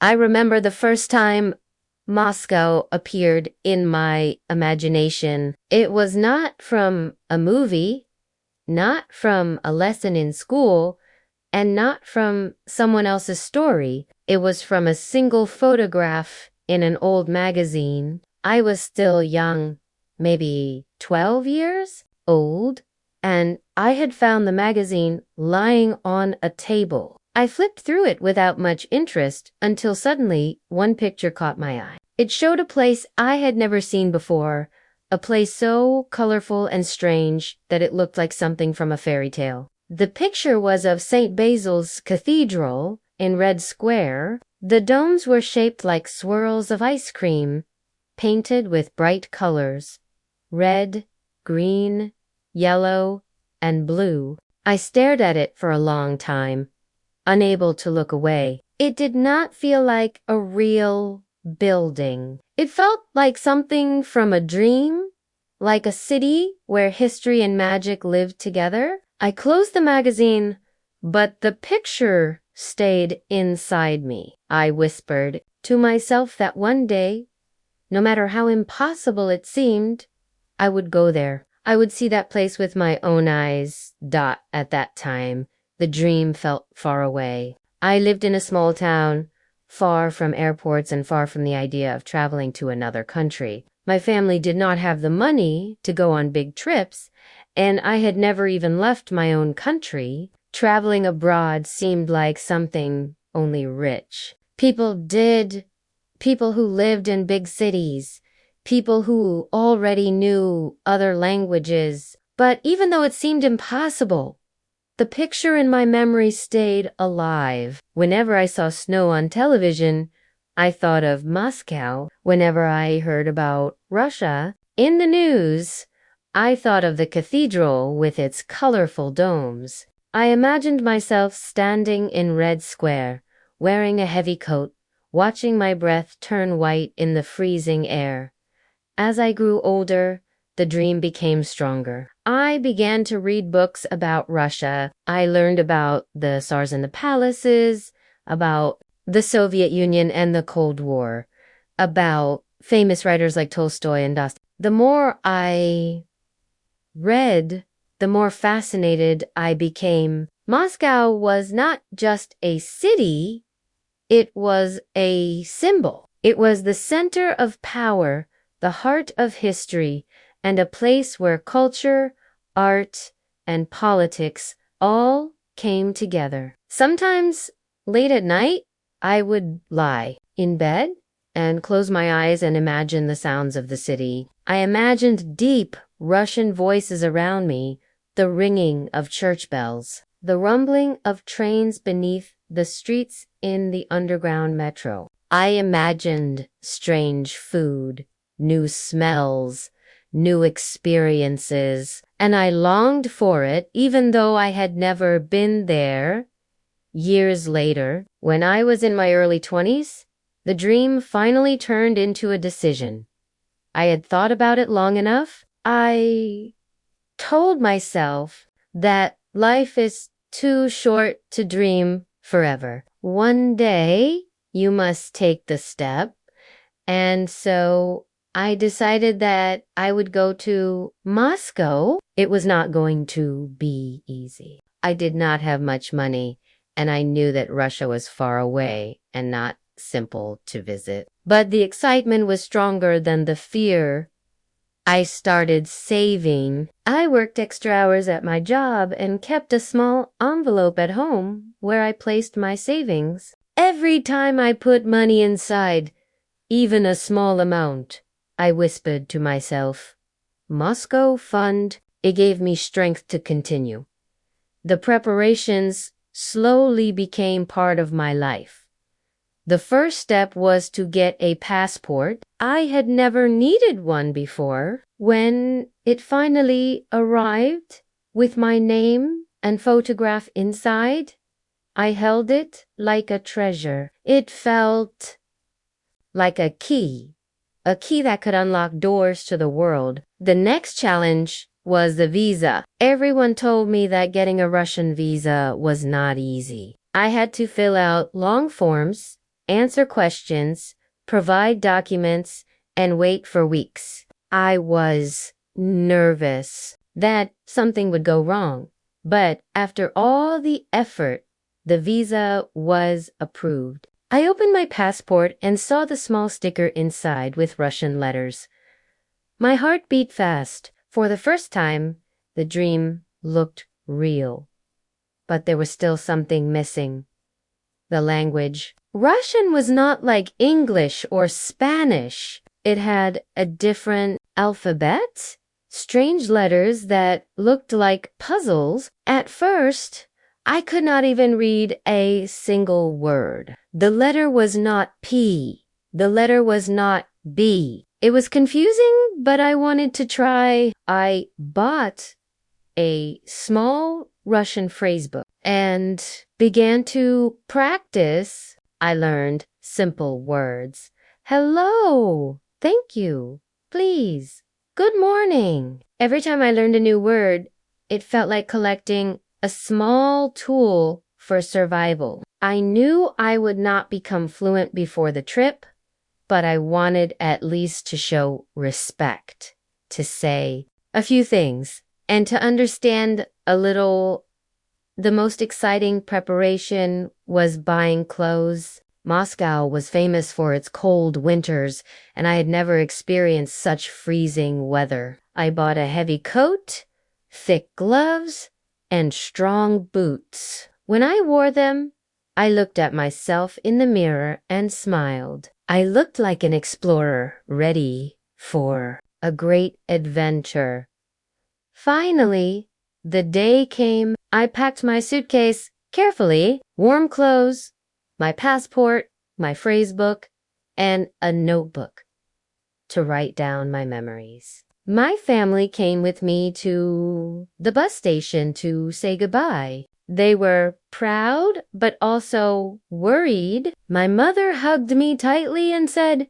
I remember the first time Moscow appeared in my imagination. It was not from a movie, not from a lesson in school, and not from someone else's story. It was from a single photograph in an old magazine. I was still young, maybe 12 years old, and I had found the magazine lying on a table. I flipped through it without much interest until suddenly one picture caught my eye. It showed a place I had never seen before, a place so colorful and strange that it looked like something from a fairy tale. The picture was of St. Basil's Cathedral in Red Square. The domes were shaped like swirls of ice cream, painted with bright colors: red, green, yellow, and blue. I stared at it for a long time, unable to look away. It did not feel like a real building. It felt like something from a dream, like a city where history and magic lived together. I closed the magazine, but the picture stayed inside me. I whispered to myself that one day, no matter how impossible it seemed, I would go there. I would see that place with my own eyes. At that time, the dream felt far away. I lived in a small town, far from airports and far from the idea of traveling to another country. My family did not have the money to go on big trips, and I had never even left my own country. Traveling abroad seemed like something only rich people did. People who lived in big cities, people who already knew other languages. But even though it seemed impossible, the picture in my memory stayed alive. Whenever I saw snow on television, I thought of Moscow. Whenever I heard about Russia in the news, I thought of the cathedral with its colorful domes. I imagined myself standing in Red Square, wearing a heavy coat, watching my breath turn white in the freezing air. As I grew older, the dream became stronger. I began to read books about Russia. I learned about the Tsars and the palaces, about the Soviet Union and the Cold War, about famous writers like Tolstoy and Dostoevsky. The more I read, the more fascinated I became. Moscow was not just a city, it was a symbol. It was the center of power, the heart of history, and a place where culture, art, and politics all came together. Sometimes, late at night, I would lie in bed and close my eyes and imagine the sounds of the city. I imagined deep Russian voices around me, the ringing of church bells, the rumbling of trains beneath the streets in the underground metro. I imagined strange food, new smells, new experiences, and I longed for it even though I had never been there. Years later, when I was in my early 20s, the dream finally turned into a decision. I had thought about it long enough. I told myself that life is too short to dream forever. One day, you must take the step. And so I decided that I would go to Moscow. It was not going to be easy. I did not have much money, and I knew that Russia was far away and not simple to visit. But the excitement was stronger than the fear. I started saving. I worked extra hours at my job and kept a small envelope at home where I placed my savings. Every time I put money inside, even a small amount, I whispered to myself, Moscow Fund. It gave me strength to continue. The preparations slowly became part of my life. The first step was to get a passport. I had never needed one before. When it finally arrived with my name and photograph inside, I held it like a treasure. It felt like a key that could unlock doors to the world. The next challenge was the visa. Everyone told me that getting a Russian visa was not easy. I had to fill out long forms answer questions, provide documents, and wait for weeks. I was nervous that something would go wrong. But after all the effort, the visa was approved. I opened my passport and saw the small sticker inside with Russian letters. My heart beat fast. For the first time, the dream looked real. But there was still something missing. The language. Russian was not like English or Spanish. It had a different alphabet, strange letters that looked like puzzles. At first, I could not even read a single word. The letter was not P. The letter was not B. It was confusing, but I wanted to try. I bought a small Russian phrasebook and began to practice. I learned simple words. Hello, thank you, please, good morning. Every time I learned a new word, it felt like collecting a small tool for survival. I knew I would not become fluent before the trip, but I wanted at least to show respect, to say a few things, and to understand a little. The most exciting preparation was buying clothes. Moscow was famous for its cold winters, and I had never experienced such freezing weather. I bought a heavy coat, thick gloves, and strong boots. When I wore them, I looked at myself in the mirror and smiled. I looked like an explorer, ready for a great adventure. Finally, the day came. I packed my suitcase carefully, warm clothes, my passport, my phrasebook, and a notebook to write down my memories. My family came with me to the bus station to say goodbye. They were proud, but also worried. My mother hugged me tightly and said,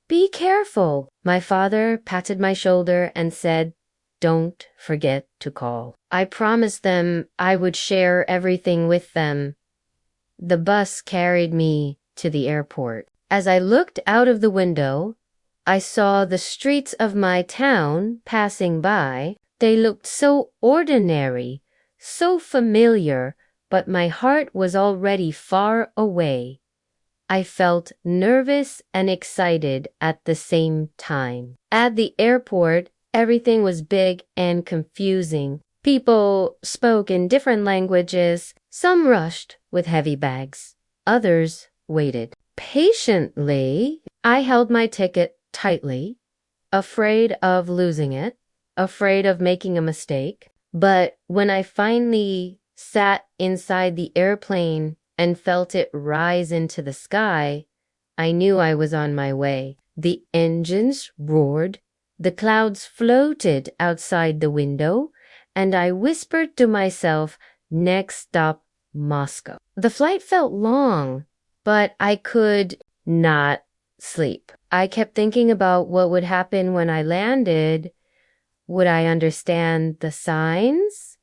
"Be careful." My father patted my shoulder and said, "Don't forget to call." I promised them I would share everything with them. The bus carried me to the airport. As I looked out of the window, I saw the streets of my town passing by. They looked so ordinary, so familiar, but my heart was already far away. I felt nervous and excited at the same time. At the airport, everything was big and confusing. People spoke in different languages. Some rushed with heavy bags. Others waited patiently. I held my ticket tightly, afraid of losing it, afraid of making a mistake. But when I finally sat inside the airplane and felt it rise into the sky, I knew I was on my way. The engines roared, the clouds floated outside the window, and I whispered to myself, "Next stop, Moscow." The flight felt long, but I could not sleep. I kept thinking about what would happen when I landed. Would I understand the signs?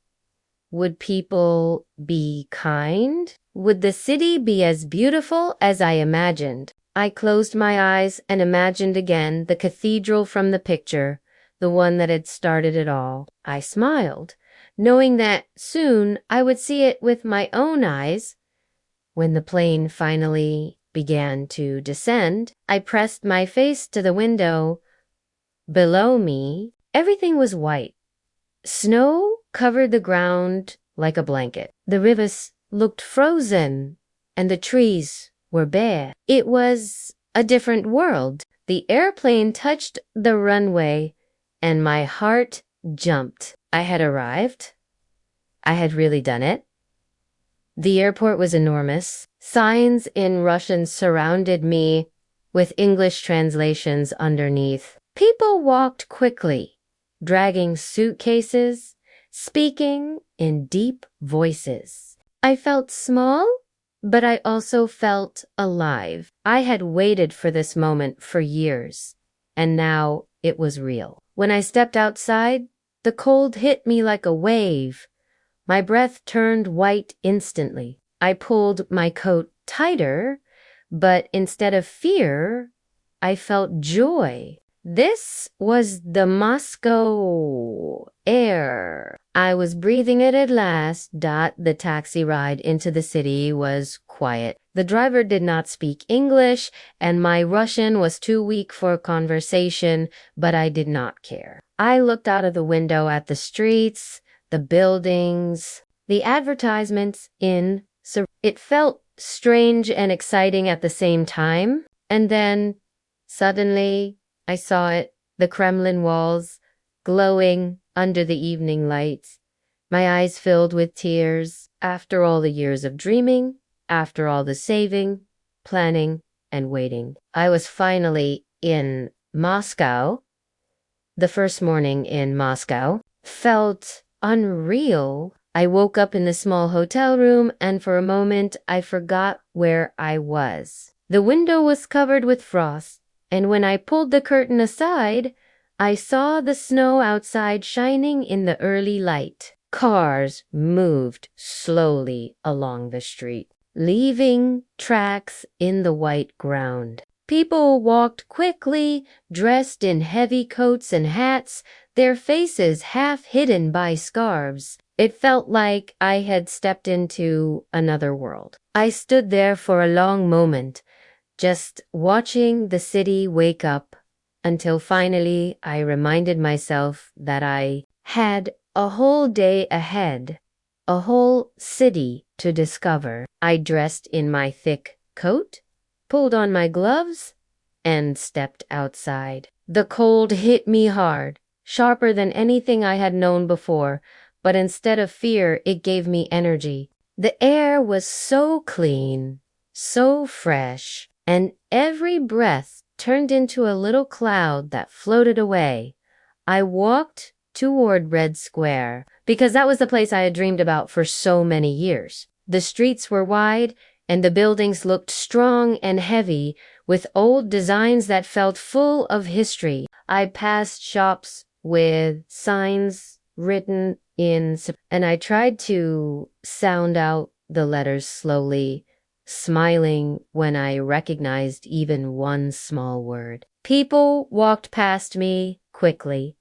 Would people be kind? Would the city be as beautiful as I imagined? I closed my eyes and imagined again the cathedral from the picture, the one that had started it all. I smiled, knowing that soon I would see it with my own eyes. When the plane finally began to descend, I pressed my face to the window. Below me, everything was white. Snow covered the ground like a blanket. The rivers looked frozen, and the trees were bare. It was a different world. The airplane touched the runway, and my heart jumped. I had arrived. I had really done it. The airport was enormous. Signs in Russian surrounded me, with English translations underneath. People walked quickly, dragging suitcases, speaking in deep voices. I felt small, but I also felt alive. I had waited for this moment for years, and now it was real. When I stepped outside, the cold hit me like a wave. My breath turned white instantly. I pulled my coat tighter, but instead of fear, I felt joy. This was the Moscow air. I was breathing it at last. The taxi ride into the city was quiet. The driver did not speak English, and my Russian was too weak for conversation, but I did not care. I looked out of the window at the streets, the buildings, the advertisements it felt strange and exciting at the same time. And then, suddenly, I saw it, the Kremlin walls, glowing under the evening lights. My eyes filled with tears. After all the years of dreaming, after all the saving, planning, and waiting, I was finally in Moscow. The first morning in Moscow felt unreal. I woke up in the small hotel room, and for a moment I forgot where I was. The window was covered with frost, and when I pulled the curtain aside, I saw the snow outside shining in the early light. Cars moved slowly along the street, leaving tracks in the white ground. People walked quickly, dressed in heavy coats and hats, their faces half hidden by scarves. It felt like I had stepped into another world. I stood there for a long moment, just watching the city wake up, until finally I reminded myself that I had a whole day ahead, a whole city to discover. I dressed in my thick coat, pulled on my gloves, and stepped outside. The cold hit me hard, sharper than anything I had known before, but instead of fear, it gave me energy. The air was so clean, so fresh, and every breath turned into a little cloud that floated away. I walked toward Red Square, because that was the place I had dreamed about for so many years. The streets were wide, and the buildings looked strong and heavy, with old designs that felt full of history. I passed shops with signs written in, and I tried to sound out the letters slowly, smiling when I recognized even one small word. People walked past me quickly,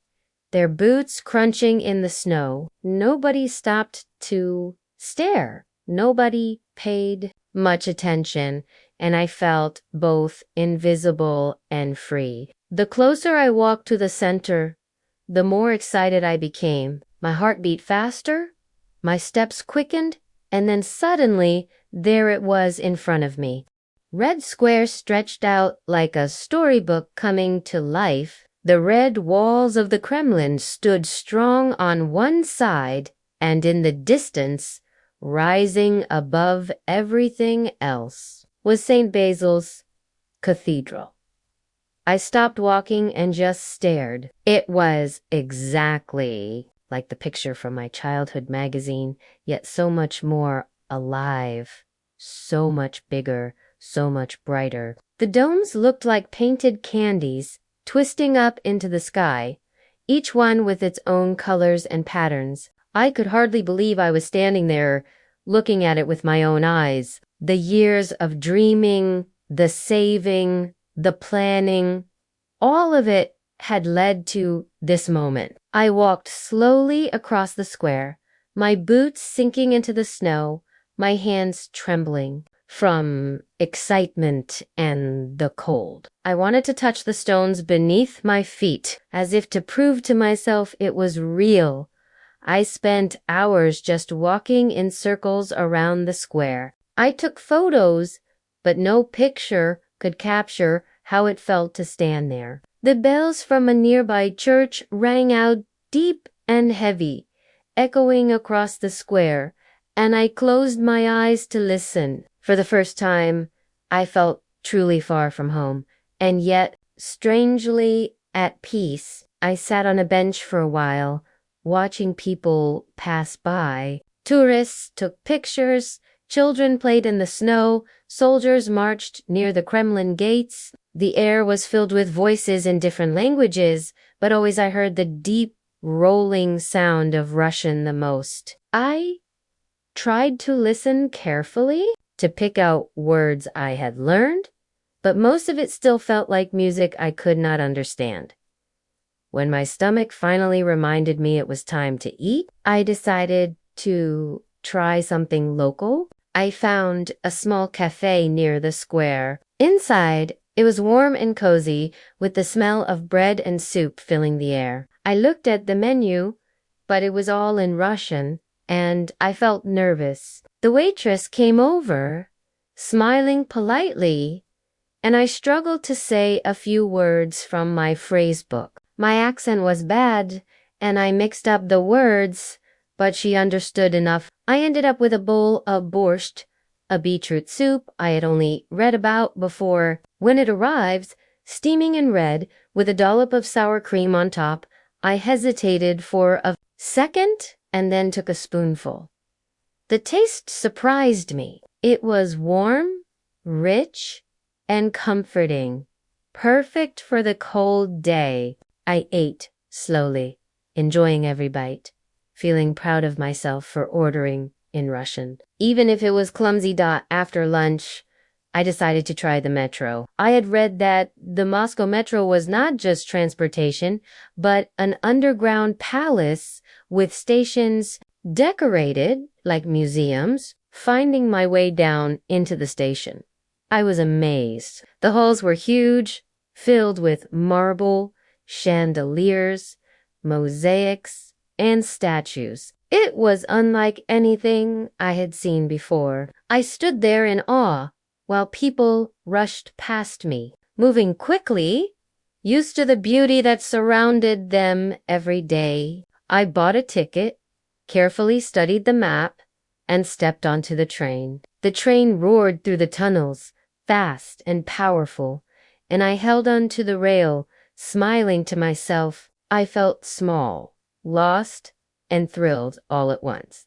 their boots crunching in the snow. Nobody stopped to stare. Nobody paid much attention, and I felt both invisible and free. The closer I walked to the center, the more excited I became. My heart beat faster, my steps quickened, and then suddenly there it was in front of me. Red Square stretched out like a storybook coming to life. The red walls of the Kremlin stood strong on one side, and in the distance, rising above everything else, was St. Basil's Cathedral. I stopped walking and just stared. It was exactly like the picture from my childhood magazine, yet so much more alive, so much bigger, so much brighter. The domes looked like painted candies twisting up into the sky, each one with its own colors and patterns. I could hardly believe I was standing there, looking at it with my own eyes. The years of dreaming, the saving, the planning, all of it had led to this moment. I walked slowly across the square, my boots sinking into the snow, my hands trembling from excitement and the cold. I wanted to touch the stones beneath my feet, as if to prove to myself it was real. I spent hours just walking in circles around the square. I took photos, but no picture could capture how it felt to stand there. The bells from a nearby church rang out deep and heavy, echoing across the square, and I closed my eyes to listen. For the first time, I felt truly far from home, and yet strangely at peace. I sat on a bench for a while, watching people pass by. Tourists took pictures, children played in the snow, soldiers marched near the Kremlin gates. The air was filled with voices in different languages, but always I heard the deep, rolling sound of Russian the most. I tried to listen carefully, to pick out words I had learned, but most of it still felt like music I could not understand. When my stomach finally reminded me it was time to eat, I decided to try something local. I found a small cafe near the square. Inside, it was warm and cozy, with the smell of bread and soup filling the air. I looked at the menu, but it was all in Russian, and I felt nervous. The waitress came over, smiling politely, and I struggled to say a few words from my phrase book. My accent was bad, and I mixed up the words, but she understood enough. I ended up with a bowl of borscht, a beetroot soup I had only read about before. When it arrived, steaming and red, with a dollop of sour cream on top, I hesitated for a second and then took a spoonful. The taste surprised me. It was warm, rich, and comforting, perfect for the cold day. I ate slowly, enjoying every bite, feeling proud of myself for ordering in Russian. Even if it was clumsy. After lunch, I decided to try the metro. I had read that the Moscow metro was not just transportation, but an underground palace with stations decorated like museums. Finding my way down into the station, I was amazed. The halls were huge, filled with marble, chandeliers, mosaics, and statues. It was unlike anything I had seen before. I stood there in awe while people rushed past me, moving quickly, used to the beauty that surrounded them every day. I bought a ticket, carefully studied the map, and stepped onto the train. The train roared through the tunnels, fast and powerful, and I held onto the rail, smiling to myself. I felt small, lost, and thrilled all at once.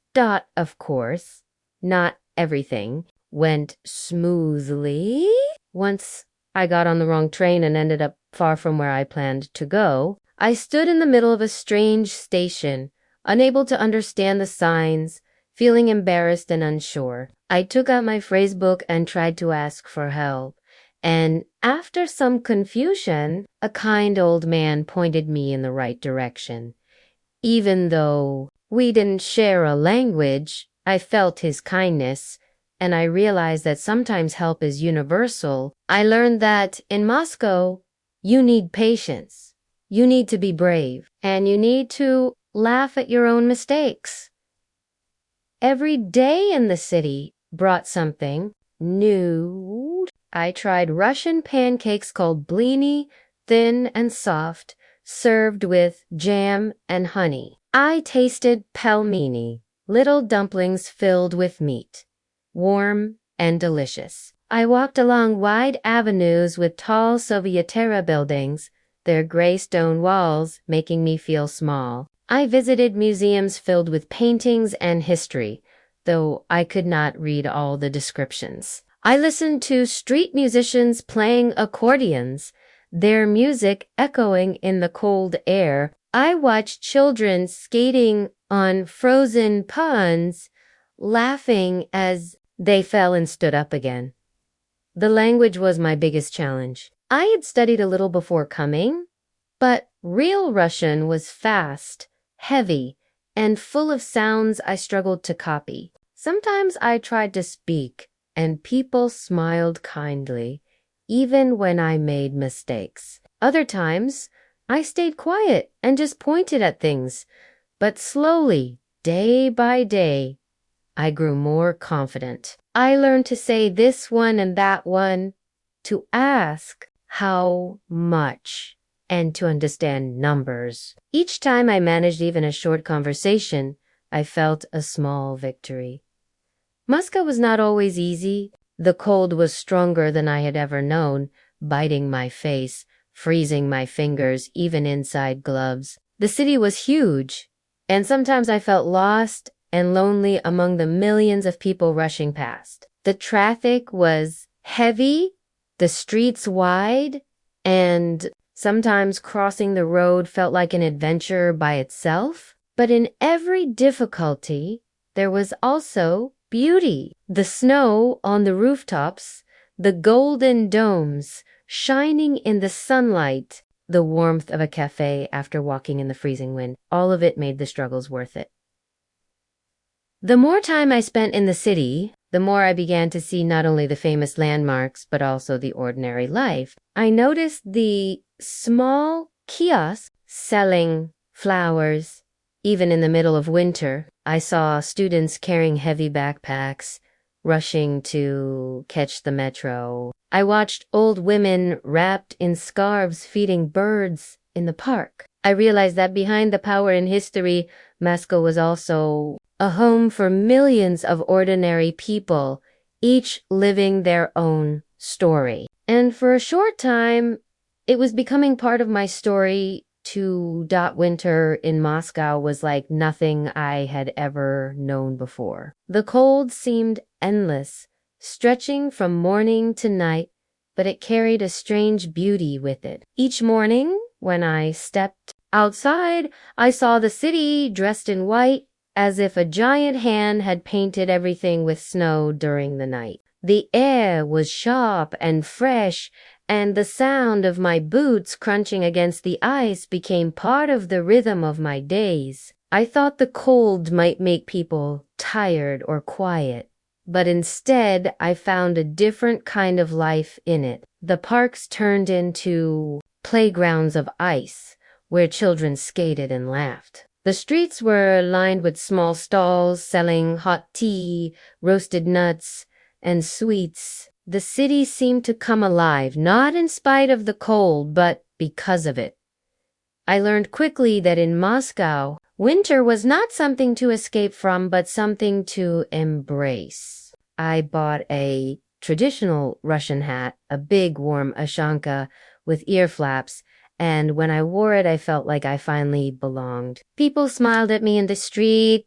Of course, not everything went smoothly. Once I got on the wrong train and ended up far from where I planned to go. I stood in the middle of a strange station, unable to understand the signs, feeling embarrassed and unsure. I took out my phrase book and tried to ask for help. And after some confusion, a kind old man pointed me in the right direction. Even though we didn't share a language, I felt his kindness, and I realized that sometimes help is universal. I learned that in Moscow, you need patience, you need to be brave, and you need to laugh at your own mistakes. Every day in the city brought something new. I tried Russian pancakes called blini, thin and soft, served with jam and honey. I tasted pelmeni, little dumplings filled with meat, warm and delicious. I walked along wide avenues with tall Soviet-era buildings, their gray stone walls making me feel small. I visited museums filled with paintings and history, though I could not read all the descriptions. I listened to street musicians playing accordions, their music echoing in the cold air. I watched children skating on frozen ponds, laughing as they fell and stood up again. The language was my biggest challenge. I had studied a little before coming, but real Russian was fast, heavy, and full of sounds I struggled to copy. Sometimes I tried to speak, and people smiled kindly, even when I made mistakes. Other times, I stayed quiet and just pointed at things. But slowly, day by day, I grew more confident. I learned to say this one and that one, to ask how much, and to understand numbers. Each time I managed even a short conversation, I felt a small victory. Moscow was not always easy. The cold was stronger than I had ever known, biting my face, freezing my fingers, even inside gloves. The city was huge, and sometimes I felt lost and lonely among the millions of people rushing past. The traffic was heavy, the streets wide, and sometimes crossing the road felt like an adventure by itself. But in every difficulty, there was also beauty. The snow on the rooftops, the golden domes shining in the sunlight, the warmth of a cafe after walking in the freezing wind. All of it made the struggles worth it. The more time I spent in the city, the more I began to see not only the famous landmarks, but also the ordinary life. I noticed the small kiosks selling flowers. Even in the middle of winter, I saw students carrying heavy backpacks, rushing to catch the metro. I watched old women wrapped in scarves feeding birds in the park. I realized that behind the power and history, Moscow was also a home for millions of ordinary people, each living their own story. And for a short time, it was becoming part of my story to winter in Moscow was like nothing I had ever known before. The cold seemed endless, stretching from morning to night, but it carried a strange beauty with it. Each morning, when I stepped outside, I saw the city dressed in white, as if a giant hand had painted everything with snow during the night. The air was sharp and fresh, and the sound of my boots crunching against the ice became part of the rhythm of my days. I thought the cold might make people tired or quiet, but instead I found a different kind of life in it. The parks turned into playgrounds of ice, where children skated and laughed. The streets were lined with small stalls selling hot tea, roasted nuts, and sweets. The city seemed to come alive, not in spite of the cold, but because of it. I learned quickly that in Moscow, winter was not something to escape from, but something to embrace. I bought a traditional Russian hat, a big warm ashanka with ear flaps, and when I wore it, I felt like I finally belonged. People smiled at me in the street,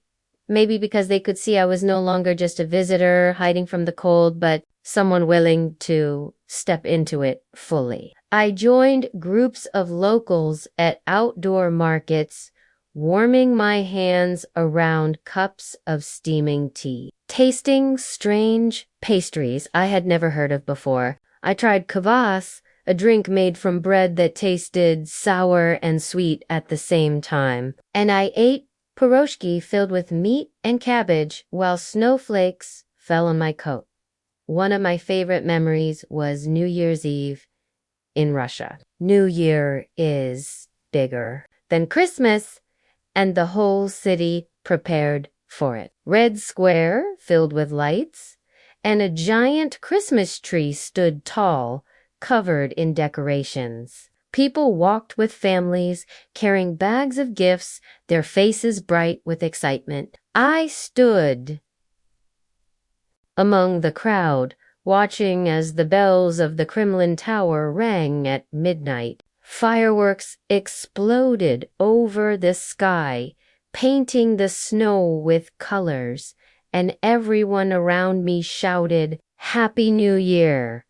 maybe because they could see I was no longer just a visitor hiding from the cold, but someone willing to step into it fully. I joined groups of locals at outdoor markets, warming my hands around cups of steaming tea, tasting strange pastries I had never heard of before. I tried kvass, a drink made from bread that tasted sour and sweet at the same time, and I ate pierogi filled with meat and cabbage while snowflakes fell on my coat. One of my favorite memories was New Year's Eve in Russia. New Year is bigger than Christmas, and the whole city prepared for it. Red Square filled with lights, and a giant Christmas tree stood tall, covered in decorations. People walked with families, carrying bags of gifts, their faces bright with excitement. I stood among the crowd, watching as the bells of the Kremlin Tower rang at midnight. Fireworks exploded over the sky, painting the snow with colors, and everyone around me shouted, "Happy New Year!"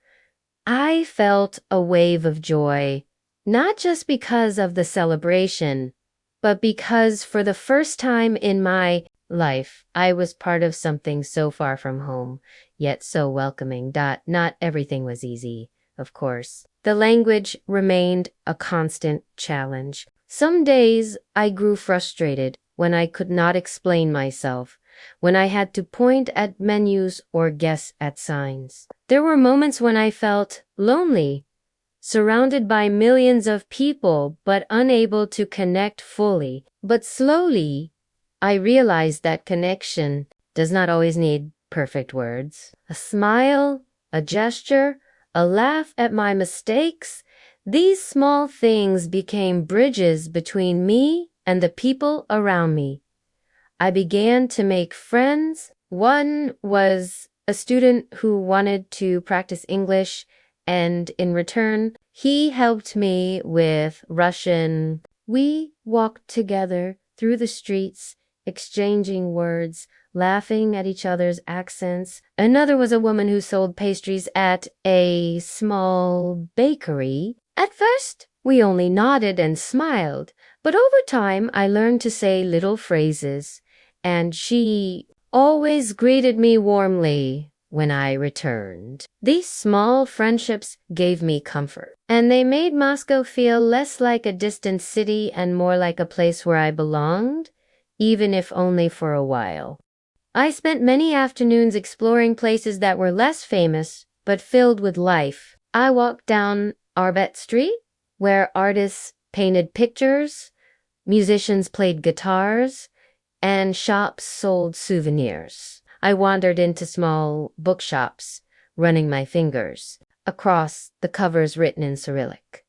I felt a wave of joy, not just because of the celebration, but because for the first time in my life, I was part of something so far from home, yet so welcoming. Not everything was easy, of course. The language remained a constant challenge. Some days I grew frustrated when I could not explain myself, when I had to point at menus or guess at signs. There were moments when I felt lonely, surrounded by millions of people, but unable to connect fully. But slowly, I realized that connection does not always need perfect words. A smile, a gesture, a laugh at my mistakes, these small things became bridges between me and the people around me. I began to make friends. One was a student who wanted to practice English, and in return, he helped me with Russian. We walked together through the streets, exchanging words, laughing at each other's accents. Another was a woman who sold pastries at a small bakery. At first, we only nodded and smiled, but over time I learned to say little phrases, and she always greeted me warmly when I returned. These small friendships gave me comfort, and they made Moscow feel less like a distant city and more like a place where I belonged, even if only for a while. I spent many afternoons exploring places that were less famous, but filled with life. I walked down Arbet Street, where artists painted pictures, musicians played guitars, and shops sold souvenirs. I wandered into small bookshops, running my fingers across the covers written in Cyrillic,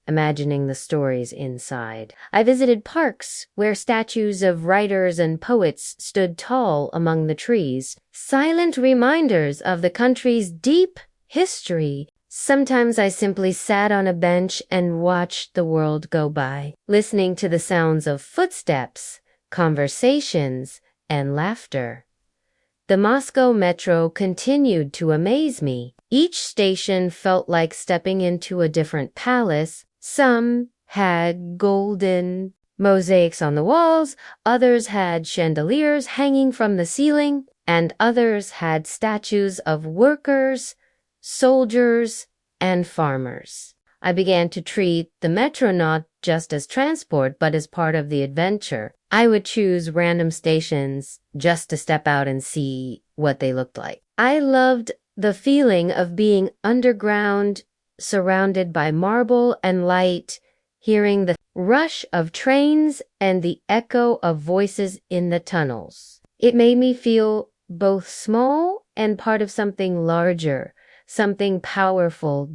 imagining the stories inside. I visited parks where statues of writers and poets stood tall among the trees, silent reminders of the country's deep history. Sometimes I simply sat on a bench and watched the world go by, listening to the sounds of footsteps, conversations, and laughter. The Moscow metro continued to amaze me. Each station felt like stepping into a different palace. Some had golden mosaics on the walls, others had chandeliers hanging from the ceiling, and others had statues of workers, soldiers, and farmers. I began to treat the metro not just as transport, but as part of the adventure. I would choose random stations just to step out and see what they looked like. I loved the feeling of being underground, surrounded by marble and light, hearing the rush of trains and the echo of voices in the tunnels. It made me feel both small and part of something larger, something powerful.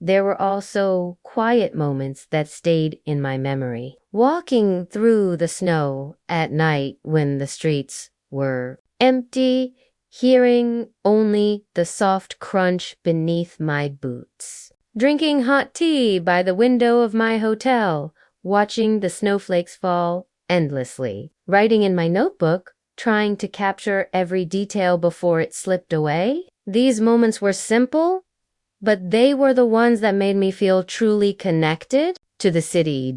There were also quiet moments that stayed in my memory. Walking through the snow at night when the streets were empty, hearing only the soft crunch beneath my boots. Drinking hot tea by the window of my hotel, watching the snowflakes fall endlessly. Writing in my notebook, trying to capture every detail before it slipped away. These moments were simple, but they were the ones that made me feel truly connected to the city.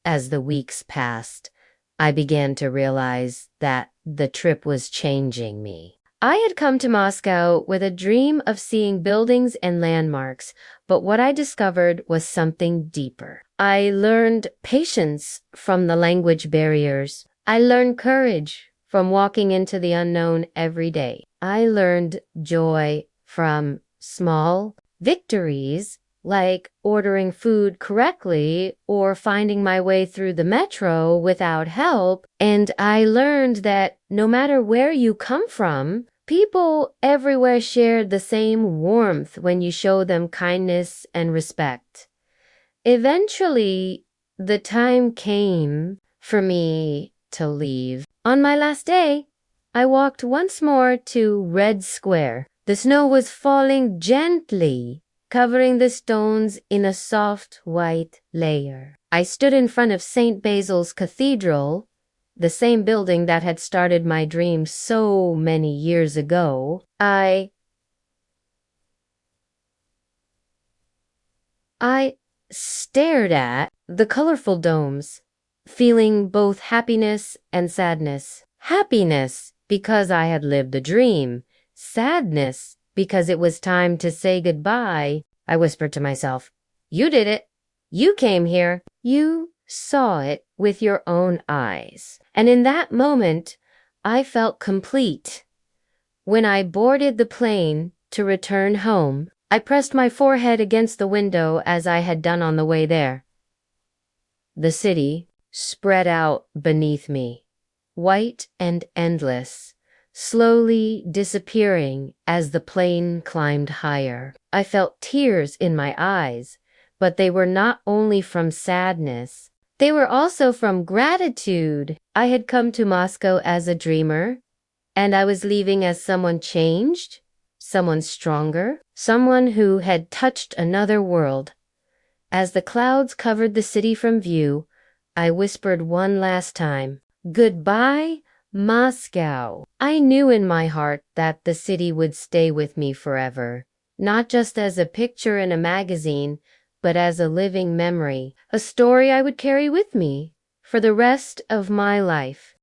As the weeks passed, I began to realize that the trip was changing me. I had come to Moscow with a dream of seeing buildings and landmarks, but what I discovered was something deeper. I learned patience from the language barriers. I learned courage from walking into the unknown every day. I learned joy from small victories, like ordering food correctly or finding my way through the metro without help. And I learned that no matter where you come from, people everywhere shared the same warmth when you show them kindness and respect. Eventually, the time came for me to leave. On my last day, I walked once more to Red Square. The snow was falling gently, covering the stones in a soft white layer. I stood in front of St. Basil's Cathedral, the same building that had started my dream so many years ago. I stared at the colorful domes, feeling both happiness and sadness. Happiness because I had lived the dream. Sadness because it was time to say goodbye. I whispered to myself, "You did it. You came here. You saw it with your own eyes." And in that moment, I felt complete. When I boarded the plane to return home, I pressed my forehead against the window as I had done on the way there. The city spread out beneath me, white and endless, slowly disappearing as the plane climbed higher. I felt tears in my eyes, but they were not only from sadness, they were also from gratitude. I had come to Moscow as a dreamer, and I was leaving as someone changed, someone stronger, someone who had touched another world. As the clouds covered the city from view, I whispered one last time, "Goodbye, Moscow." I knew in my heart that the city would stay with me forever, not just as a picture in a magazine, but as a living memory, a story I would carry with me for the rest of my life.